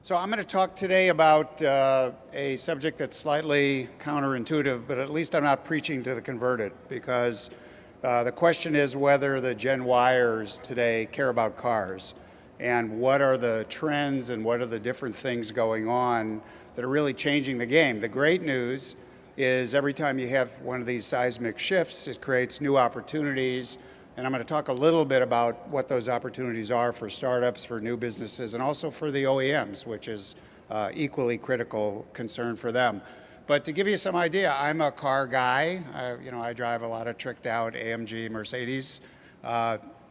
So I'm going to talk today about a subject that's slightly counterintuitive, but at least I'm not preaching to the converted, because the question is whether the Gen Yers today care about cars, and what are the trends and what are the different things going on that are really changing the game. The great news is every time you have one of these seismic shifts, it creates new opportunities. And I'm going to talk a little bit about what those opportunities are for startups, for new businesses, and also for the OEMs, which is equally critical concern for them. But to give you some idea, I'm a car guy. I drive a lot of tricked out AMG Mercedes.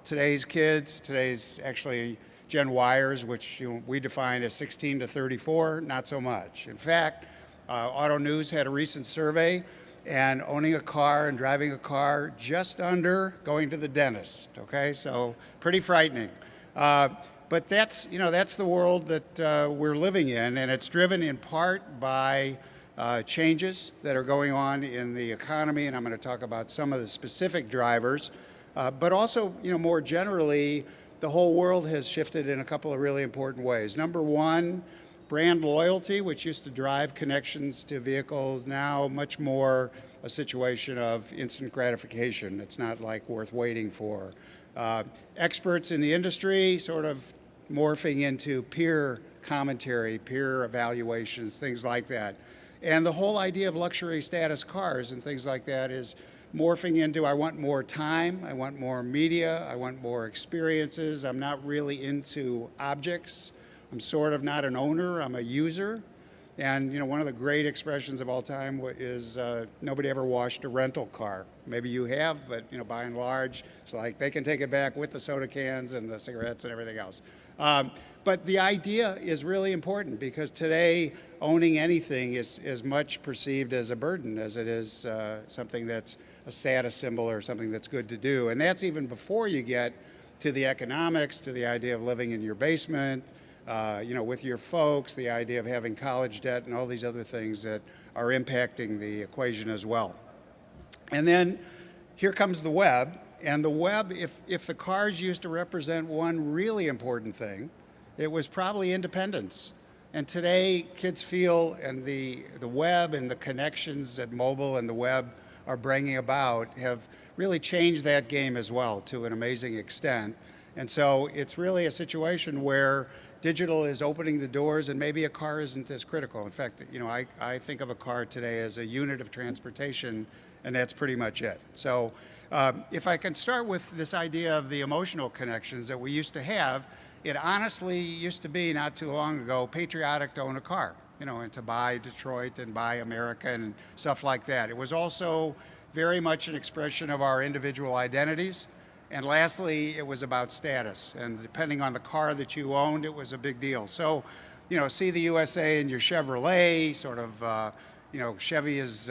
Today's kids, today's actually Gen Yers, which we define as 16 to 34, not so much. In fact, Auto News had a recent survey, and owning a car and driving a car just under going to the dentist, okay? So pretty frightening. But that's the world that we're living in, and it's driven in part by changes that are going on in the economy, and I'm going to talk about some of the specific drivers. But also, more generally, the whole world has shifted in a couple of really important ways. Number one, brand loyalty, which used to drive connections to vehicles, now much more a situation of instant gratification. It's not like worth waiting for. Experts in the industry sort of morphing into peer commentary, peer evaluations, things like that. And the whole idea of luxury status cars and things like that is morphing into, I want more time, I want more media, I want more experiences. I'm not really into objects. I'm sort of not an owner, I'm a user. And one of the great expressions of all time is nobody ever washed a rental car. Maybe you have, but by and large, it's like they can take it back with the soda cans and the cigarettes and everything else. But the idea is really important, because today owning anything is as much perceived as a burden as it is something that's a status symbol or something that's good to do. And that's even before you get to the economics, to the idea of living in your basement, with your folks, the idea of having college debt and all these other things that are impacting the equation as well. And then here comes the web. And the web, if the cars used to represent one really important thing, it was probably independence. And today, kids feel, and the web and the connections that mobile and the web are bringing about have really changed that game as well to an amazing extent. And so it's really a situation where digital is opening the doors, and maybe a car isn't as critical. In fact, I think of a car today as a unit of transportation, and that's pretty much it. So if I can start with this idea of the emotional connections that we used to have, it honestly used to be, not too long ago, patriotic to own a car, and to buy Detroit and buy America and stuff like that. It was also very much an expression of our individual identities. And lastly, it was about status. And depending on the car that you owned, it was a big deal. So, see the USA in your Chevrolet, sort of, Chevy is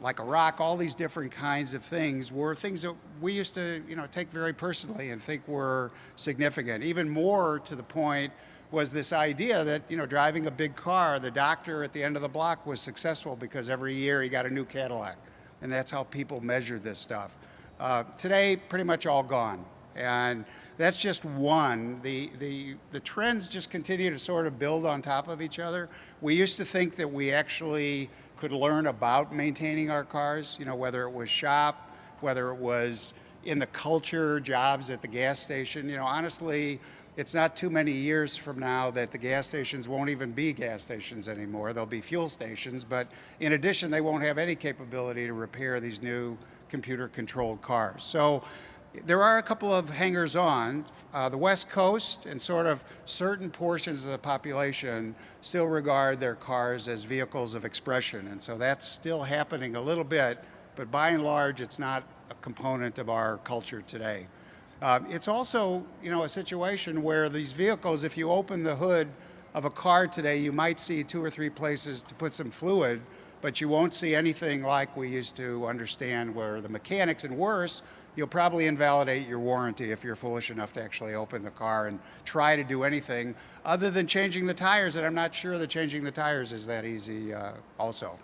like a rock. All these different kinds of things were things that we used to, take very personally and think were significant. Even more to the point was this idea that, driving a big car, the doctor at the end of the block was successful because every year he got a new Cadillac. And that's how people measured this stuff. Today, pretty much all gone, and that's just one. The trends just continue to sort of build on top of each other. We used to think that we actually could learn about maintaining our cars, whether it was shop, whether it was in the culture, jobs at the gas station. Honestly, it's not too many years from now that the gas stations won't even be gas stations anymore. They'll be fuel stations, but in addition, they won't have any capability to repair these new computer-controlled cars. So there are a couple of hangers-on. The West Coast and sort of certain portions of the population still regard their cars as vehicles of expression, and so that's still happening a little bit, but by and large, it's not a component of our culture today. It's also, a situation where these vehicles, if you open the hood of a car today, you might see 2 or 3 places to put some fluid, but you won't see anything like we used to understand where the mechanics, and worse, you'll probably invalidate your warranty if you're foolish enough to actually open the car and try to do anything other than changing the tires, and I'm not sure that changing the tires is that easy also.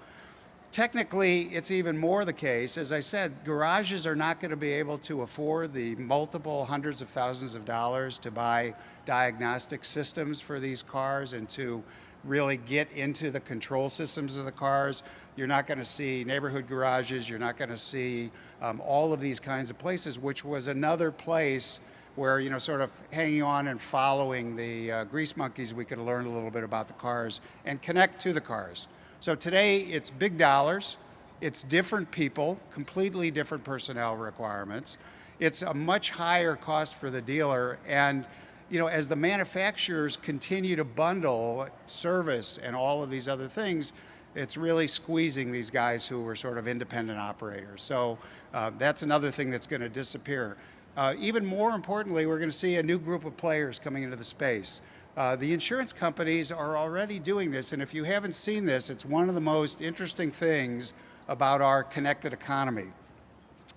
Technically, it's even more the case. As I said, garages are not going to be able to afford the multiple hundreds of thousands of dollars to buy diagnostic systems for these cars and to really get into the control systems of the cars. You're not going to see neighborhood garages. You're not going to see all of these kinds of places, which was another place where, you know, sort of hanging on and following the grease monkeys, we could learn a little bit about the cars and connect to the cars. So today it's big dollars, it's different people, completely different personnel requirements. It's a much higher cost for the dealer, and you know, as the manufacturers continue to bundle service and all of these other things, it's really squeezing these guys who are sort of independent operators. So that's another thing that's going to disappear. Even more importantly, we're going to see a new group of players coming into the space. The insurance companies are already doing this, and if you haven't seen this, it's one of the most interesting things about our connected economy.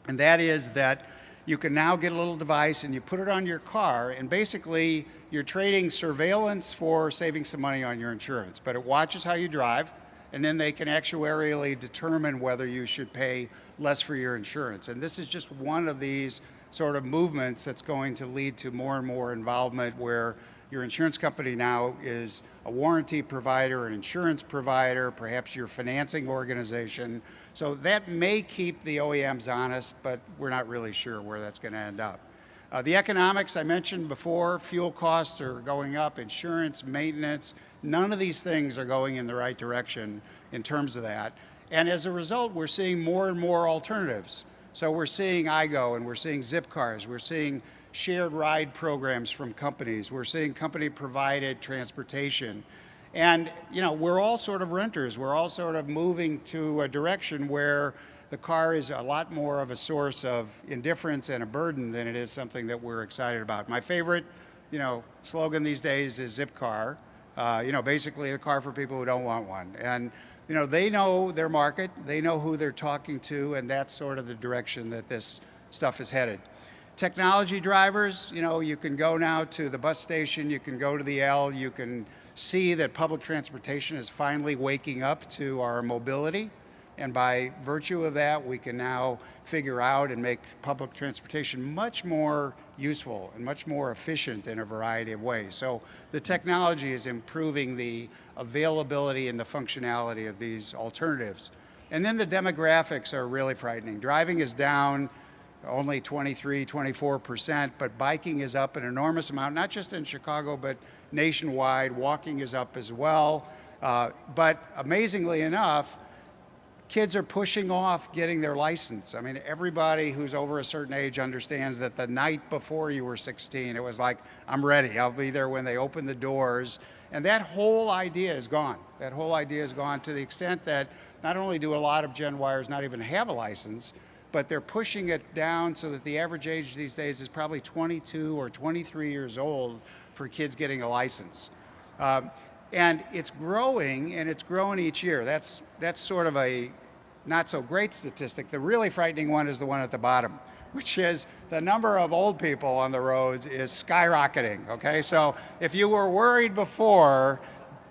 And that is that you can now get a little device and you put it on your car, and basically you're trading surveillance for saving some money on your insurance. But it watches how you drive, and then they can actuarially determine whether you should pay less for your insurance. And this is just one of these sort of movements that's going to lead to more and more involvement where your insurance company now is a warranty provider, an insurance provider, perhaps your financing organization. So that may keep the OEMs honest, but we're not really sure where that's going to end up. The economics I mentioned before, fuel costs are going up, insurance, maintenance, none of these things are going in the right direction in terms of that. And as a result, we're seeing more and more alternatives. So we're seeing iGo, and we're seeing Zipcars, we're seeing shared ride programs from companies. We're seeing company provided transportation. And you know, we're all sort of renters. We're all sort of moving to a direction where the car is a lot more of a source of indifference and a burden than it is something that we're excited about. My favorite, you know, slogan these days is Zipcar. You know, basically a car for people who don't want one. And you know, they know their market, they know who they're talking to, and that's sort of the direction that this stuff is headed. Technology drivers, you know, you can go now to the bus station, you can go to the L, you can see that public transportation is finally waking up to our mobility. And by virtue of that, we can now figure out and make public transportation much more useful and much more efficient in a variety of ways. So the technology is improving the availability and the functionality of these alternatives. And then the demographics are really frightening. Driving is down only 23, 24%, but biking is up an enormous amount, not just in Chicago, but nationwide. Walking is up as well. But amazingly enough, kids are pushing off getting their license. I mean, everybody who's over a certain age understands that the night before you were 16, it was like, I'm ready, I'll be there when they open the doors. And that whole idea is gone. That whole idea is gone to the extent that not only do a lot of Gen Yers not even have a license, but they're pushing it down so that the average age these days is probably 22 or 23 years old for kids getting a license. And it's growing, and it's growing each year. That's sort of a not so great statistic. The really frightening one is the one at the bottom, which is the number of old people on the roads is skyrocketing, okay? So if you were worried before,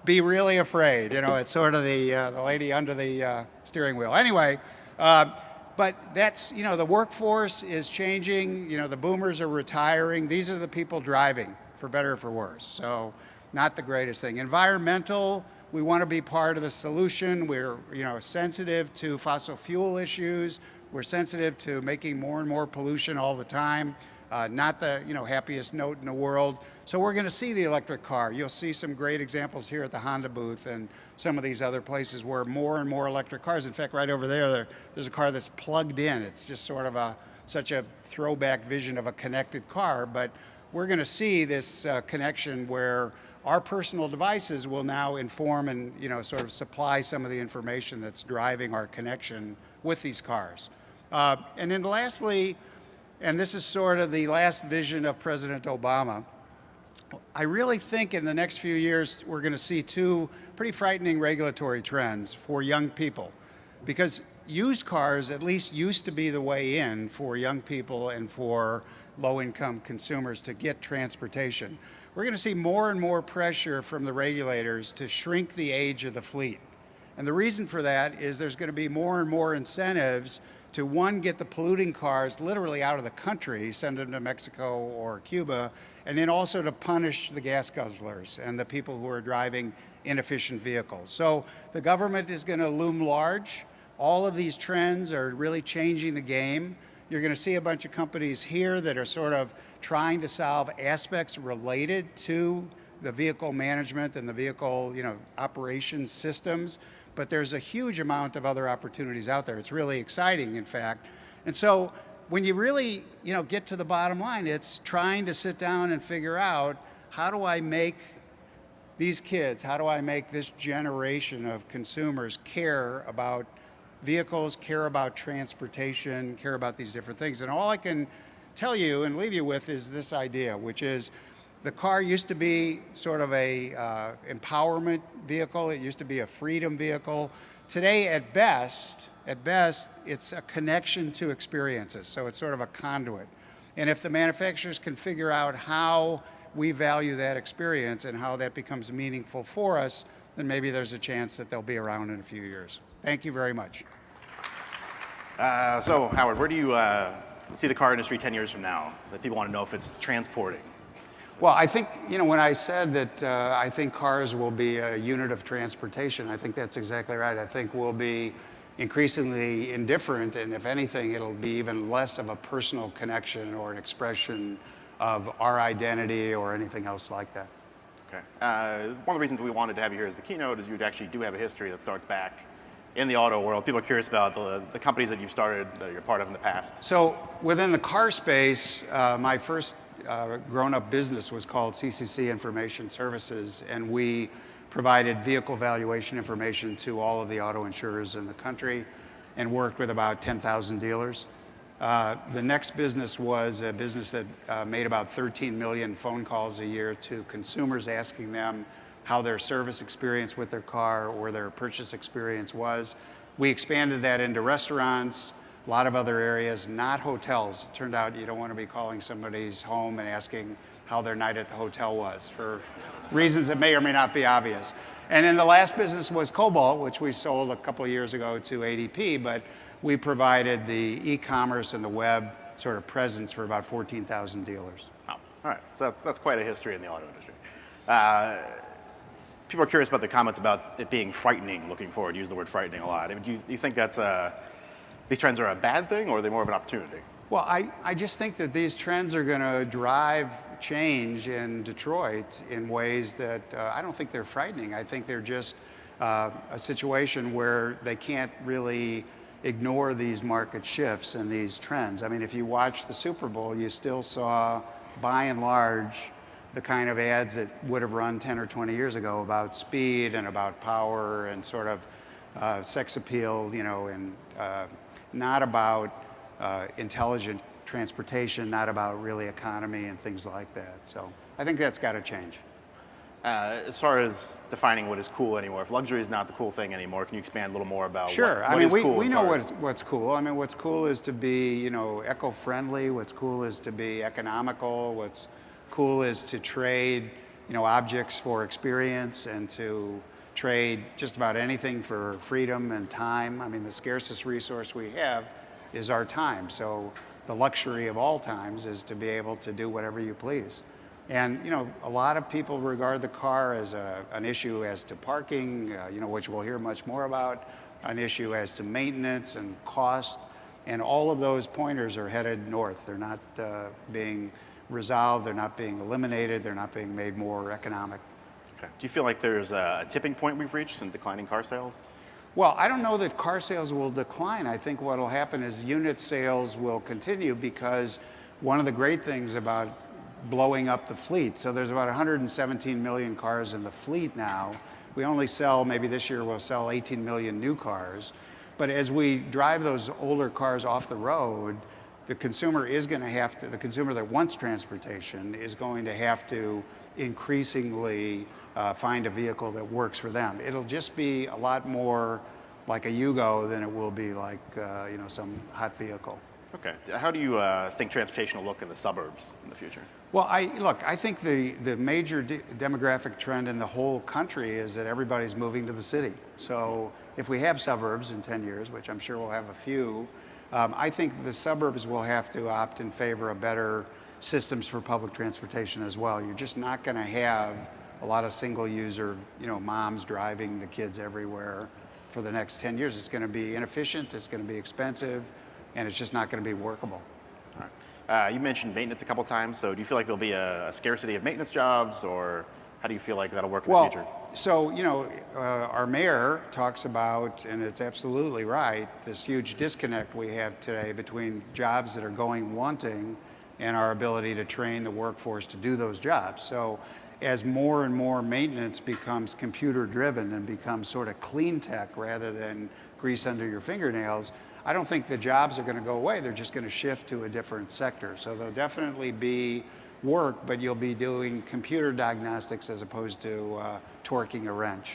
be really afraid. You know, it's sort of the lady under the steering wheel. Anyway, but that's, you know, the workforce is changing. You know, the boomers are retiring. These are the people driving, for better or for worse. So not the greatest thing. Environmental, we want to be part of the solution. We're, you know, sensitive to fossil fuel issues. We're sensitive to making more and more pollution all the time. Not the, you know, happiest note in the world. So we're going to see the electric car. You'll see some great examples here at the Honda booth and some of these other places where more and more electric cars. In fact, right over there's a car that's plugged in. It's just sort of such a throwback vision of a connected car. But we're going to see this connection where our personal devices will now inform and, you know, sort of supply some of the information that's driving our connection with these cars. And then lastly, and this is sort of the last vision of President Obama, I really think in the next few years we're going to see two pretty frightening regulatory trends for young people, because used cars at least used to be the way in for young people and for low-income consumers to get transportation. We're going to see more and more pressure from the regulators to shrink the age of the fleet. And the reason for that is there's going to be more and more incentives to, one, get the polluting cars literally out of the country, send them to Mexico or Cuba, and then also to punish the gas guzzlers and the people who are driving inefficient vehicles. So the government is going to loom large. All of these trends are really changing the game. You're going to see a bunch of companies here that are sort of trying to solve aspects related to the vehicle management and the vehicle, operation systems. But there's a huge amount of other opportunities out there. It's really exciting, in fact. And so when you really, get to the bottom line, it's trying to sit down and figure out, how do I make these kids, how do I make this generation of consumers care about vehicles, care about transportation, care about these different things? And all I can tell you and leave you with is this idea, which is the car used to be sort of a empowerment vehicle. It used to be a freedom vehicle. Today, at best, it's a connection to experiences. So it's sort of a conduit. And if the manufacturers can figure out how we value that experience and how that becomes meaningful for us, then maybe there's a chance that they'll be around in a few years. Thank you very much. So, Howard, where do you see the car industry 10 years from now? That people want to know if it's transporting. Well, I think, when I said that I think cars will be a unit of transportation, I think that's exactly right. I think we'll be increasingly indifferent, and if anything, it'll be even less of a personal connection or an expression of our identity or anything else like that. Okay. One of the reasons we wanted to have you here as the keynote is you actually do have a history that starts back in the auto world. People are curious about the companies that you've started, that you're part of in the past. So within the car space, my first grown-up business was called CCC Information Services, and we provided vehicle valuation information to all of the auto insurers in the country and worked with about 10,000 dealers. The next business was a business that made about 13 million phone calls a year to consumers asking them how their service experience with their car or their purchase experience was. We expanded that into restaurants, a lot of other areas, not hotels. It turned out you don't want to be calling somebody's home and asking how their night at the hotel was, for reasons that may or may not be obvious. And then the last business was Cobalt, which we sold a couple of years ago to ADP, but we provided the e-commerce and the web sort of presence for about 14,000 dealers. Oh, all right, so that's quite a history in the auto industry. People are curious about the comments about it being frightening looking forward. You use the word frightening a lot. I mean, do you think that's these trends are a bad thing, or are they more of an opportunity? Well, I just think that these trends are going to drive change in Detroit in ways that I don't think they're frightening. I think they're just a situation where they can't really ignore these market shifts and these trends. I mean, if you watch the Super Bowl, you still saw, by and large, the kind of ads that would have run 10 or 20 years ago about speed and about power and sort of sex appeal, and not about intelligent transportation, not about really economy and things like that. So I think that's got to change. As far as defining what is cool anymore, if luxury is not the cool thing anymore, can you expand a little more about Sure. what is cool? We know what's cool. I mean, what's cool is to be, eco-friendly. What's cool is to be economical. What's cool is to trade, objects for experience and to trade just about anything for freedom and time. I mean, the scarcest resource we have is our time. So the luxury of all times is to be able to do whatever you please. And, a lot of people regard the car as an issue as to parking, which we'll hear much more about, an issue as to maintenance and cost, and all of those pointers are headed north. They're not being resolved, they're not being eliminated, they're not being made more economic. Okay. Do you feel like there's a tipping point we've reached in declining car sales? Well, I don't know that car sales will decline. I think what will happen is unit sales will continue, because one of the great things about blowing up the fleet, so there's about 117 million cars in the fleet now. We only sell, maybe this year we'll sell 18 million new cars. But as we drive those older cars off the road, the consumer is going to have to, the consumer that wants transportation is going to have to increasingly find a vehicle that works for them. It'll just be a lot more like a Yugo than it will be like some hot vehicle. Okay. How do you think transportation will look in the suburbs in the future? Well, I think the major demographic trend in the whole country is that everybody's moving to the city. So if we have suburbs in 10 years, which I'm sure we'll have a few, I think the suburbs will have to opt in favor of better systems for public transportation as well. You're just not going to have a lot of single user, moms driving the kids everywhere for the next 10 years. It's going to be inefficient, it's going to be expensive, and it's just not going to be workable. All right. You mentioned maintenance a couple times, so do you feel like there'll be a scarcity of maintenance jobs, or how do you feel like that'll work in the future? So, our mayor talks about, and it's absolutely right, this huge disconnect we have today between jobs that are going wanting and our ability to train the workforce to do those jobs. So as more and more maintenance becomes computer driven and becomes sort of clean tech rather than grease under your fingernails, I don't think the jobs are going to go away. They're just going to shift to a different sector. So there'll definitely be work, but you'll be doing computer diagnostics as opposed to torquing a wrench.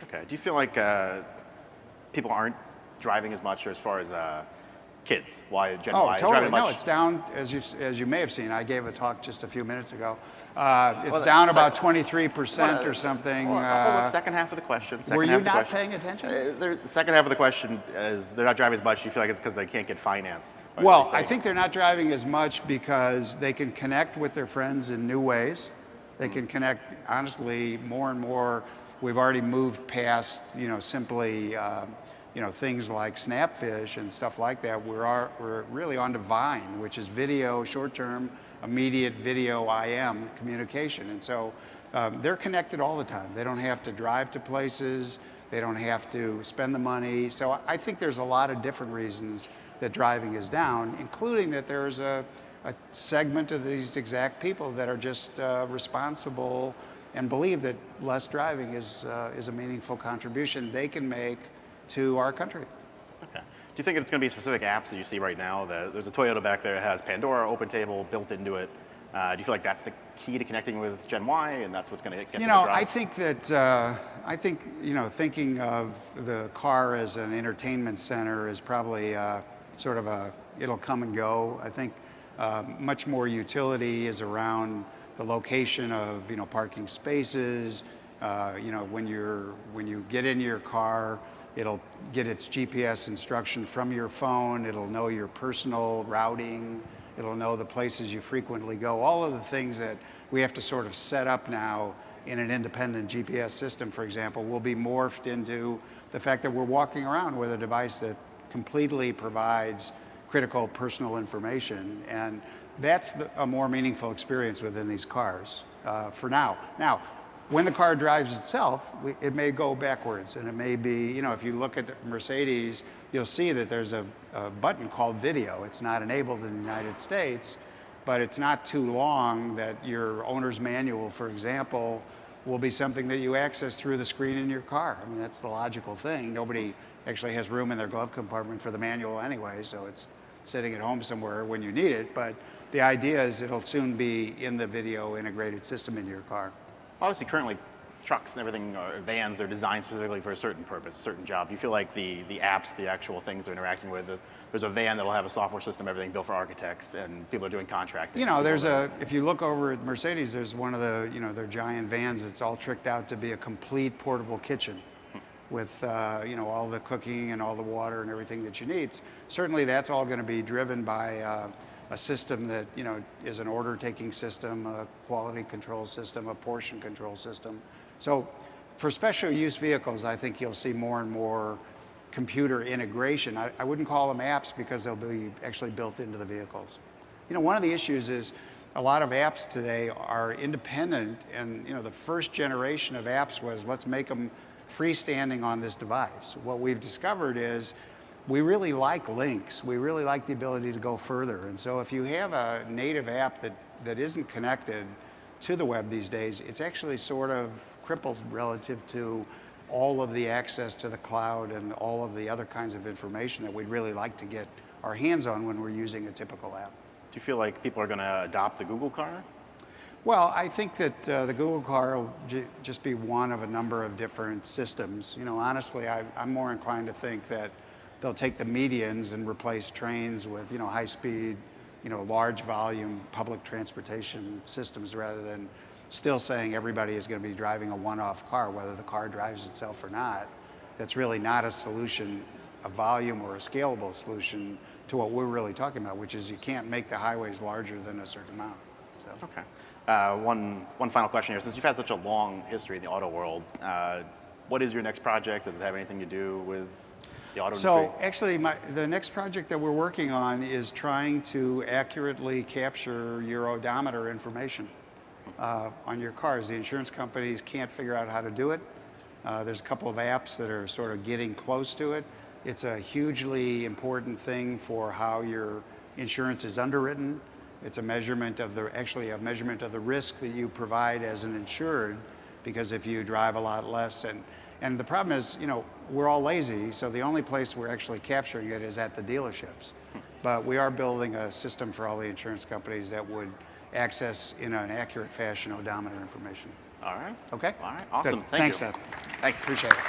Okay. Do you feel like people aren't driving as much, or as far as kids? Why Gen Y is totally. driving much? No, it's down, as you may have seen. I gave a talk just a few minutes ago. It's down about 23% or something. Hold on, the second half of the question. Were you not paying attention? The second half of the question is they're not driving as much. Do you feel like it's because they can't get financed? Well, I think they're not driving as much because they can connect with their friends in new ways. They can connect, honestly, more and more. We've already moved past, simply, things like Snapfish and stuff like that. We're really on to Vine, which is video, short-term, immediate video IM communication. And so they're connected all the time. They don't have to drive to places. They don't have to spend the money. So I think there's a lot of different reasons that driving is down, including that there's a segment of these exact people that are just responsible and believe that less driving is a meaningful contribution they can make to our country. Okay. Do you think it's going to be specific apps that you see right now? There's a Toyota back there that has Pandora, OpenTable built into it. Do you feel like that's the key to connecting with Gen Y, and that's what's going to get them to drive? I think that thinking of the car as an entertainment center is probably sort of it'll come and go. I think much more utility is around the location of parking spaces. When you get in your car, it'll get its GPS instruction from your phone. It'll know your personal routing. It'll know the places you frequently go. All of the things that we have to sort of set up now in an independent GPS system, for example, will be morphed into the fact that we're walking around with a device that completely provides critical personal information. And that's a more meaningful experience within these cars for now. Now, when the car drives itself, it may go backwards, and it may be, if you look at Mercedes, you'll see that there's a button called video. It's not enabled in the United States, but it's not too long that your owner's manual, for example, will be something that you access through the screen in your car. I mean, that's the logical thing. Nobody actually has room in their glove compartment for the manual anyway, so it's sitting at home somewhere when you need it. But the idea is it'll soon be in the video integrated system in your car. Obviously, currently, trucks and everything, or vans, they're designed specifically for a certain purpose, a certain job. Do you feel like the apps, the actual things they're interacting with, there's a van that'll have a software system, everything built for architects, and people are doing contracting? If you look over at Mercedes, there's one of the, their giant vans that's all tricked out to be a complete portable kitchen with, all the cooking and all the water and everything that you need. Certainly, that's all going to be driven by a system that is an order-taking system, a quality control system, a portion control system. So for special use vehicles, I think you'll see more and more computer integration. I wouldn't call them apps because they'll be actually built into the vehicles. One of the issues is a lot of apps today are independent, and the first generation of apps was let's make them freestanding on this device. What we've discovered is we really like links. We really like the ability to go further. And so if you have a native app that isn't connected to the web these days, it's actually sort of crippled relative to all of the access to the cloud and all of the other kinds of information that we'd really like to get our hands on when we're using a typical app. Do you feel like people are going to adopt the Google car? Well, I think that the Google car will just be one of a number of different systems. Honestly, I'm more inclined to think that they'll take the medians and replace trains with, high-speed, large volume public transportation systems rather than still saying everybody is going to be driving a one-off car, whether the car drives itself or not. that's really not a solution, a volume or a scalable solution to what we're really talking about, which is you can't make the highways larger than a certain amount. So. Okay. One final question here. Since you've had such a long history in the auto world, what is your next project? Does it have anything to do with the auto industry? So actually, the next project that we're working on is trying to accurately capture your odometer information on your cars. The insurance companies can't figure out how to do it. There's a couple of apps that are sort of getting close to it. It's a hugely important thing for how your insurance is underwritten. It's a measurement of a measurement of the risk that you provide as an insured, because if you drive a lot less, and the problem is, we're all lazy, so the only place we're actually capturing it is at the dealerships. But we are building a system for all the insurance companies that would access in an accurate fashion odometer information. All right. Okay? All right. Awesome. Good. Thank Thanks, you. Seth. Thanks. Appreciate it.